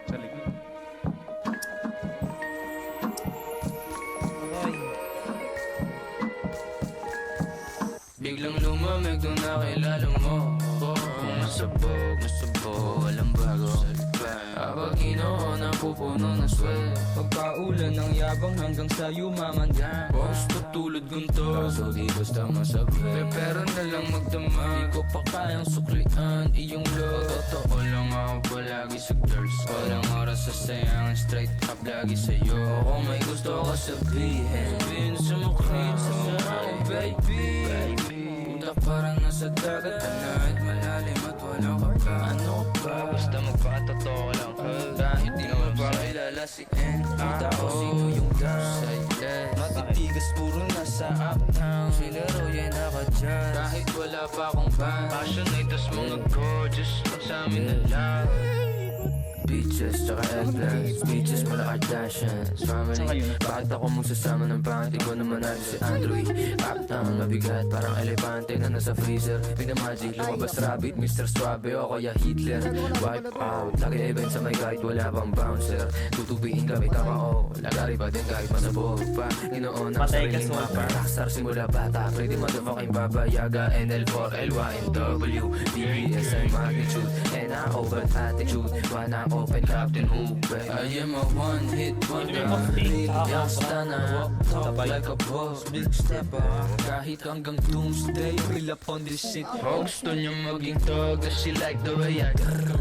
Sa likod. Biglang lumamig nung nakilala mo. Kung masabog, walang bago. Habang ginoo na pupuno ng swel. Pagpaulan ng yabang hanggang sa yumaman ka. Boss tutulad gunto, kaso di basta masabi. Pero na lang magdama, di ko pa kayang suklian iyong love. Totoo lang ako palagi sa girls. Walang oras sa sayangan, straight up lagi sa'yo. Kung may gusto ka sabihin, sabihin sa mukha sa baby. Punta parang nasa dagat, tonight malalim at walang kapa. Ano ka? Basta magpatotoo lang ka. Kahit di mo pa kilala si N.A. O sino yung down? Matitigas puro nasa uptown. Sila raw yan ako dyan. Kahit wala pa akong band. Passionate mga gorgeous sa amin na lang. Beaches, tsaka eggplants. Beaches, mula Kardashians. Family, bakit ako mong sasama ng panty ko naman natin si Andrew? Uptown, mabigat, parang elepante na nasa freezer. Pinamagic, lumabas rabbit, Mr. Suave o kaya Hitler. Wipe out, lagi event sa may kahit wala pang bouncer. Tutubihin kami kamao, lagari pa din kahit masabog pa. Ginoon ang sariling mapa, rockstar simula bata. Pretty motherfucking Baba Yaga, NL4LYNW DBSI magnitude, NAO bad attitude. Wanna open Captain Hook, baby. I am a one-hit wonder. Really gangsta na. Talk like a boss, big stepper. Kahit hanggang doomsday, real up on this shit. Oh, gusto niya maging tog, cause she like the way I go.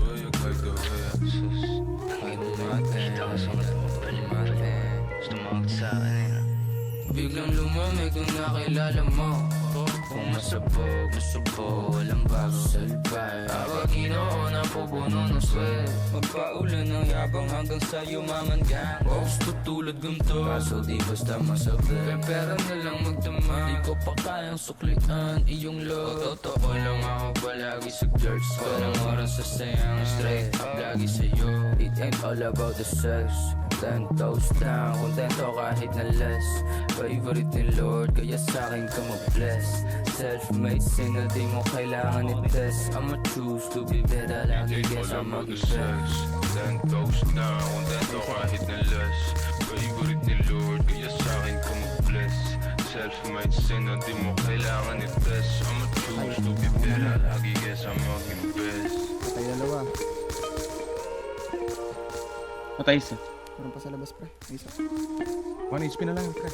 Biglang lumamig nung nakilala mo. Kung masabog, walang bago salbay. Habang ginoo na pupuno ng swel. Magpaulan ng yabang hanggang sa yumaman ka. Boss tutulad gunto, kaso di basta masabi. Pero na lang magdama, di ko pa kayang suklian iyong love. Totoo lang ako palagi sa girls. Walang oras sa sayangan, straight up lagi sa'yo. It ain't all about the sex. 10 toes down, kontento kahit na less. Favorite ni Lord, kaya sa'kin ka mag-bless. Self-made single, di mo kailangan i-test. I'ma choose to be better, lagi kesa mag-sex. 10 toes down, kontento kahit na less. Favorite ni Lord, kaya sa'kin ka mag-bless. Self-made single, di mo kailangan i-test. I'ma choose to be better, lagi kesa mag-invest. Patay dalawa. Patay isa. Meron pa sa labas, pre. May isa. 1 HP na lang, pre.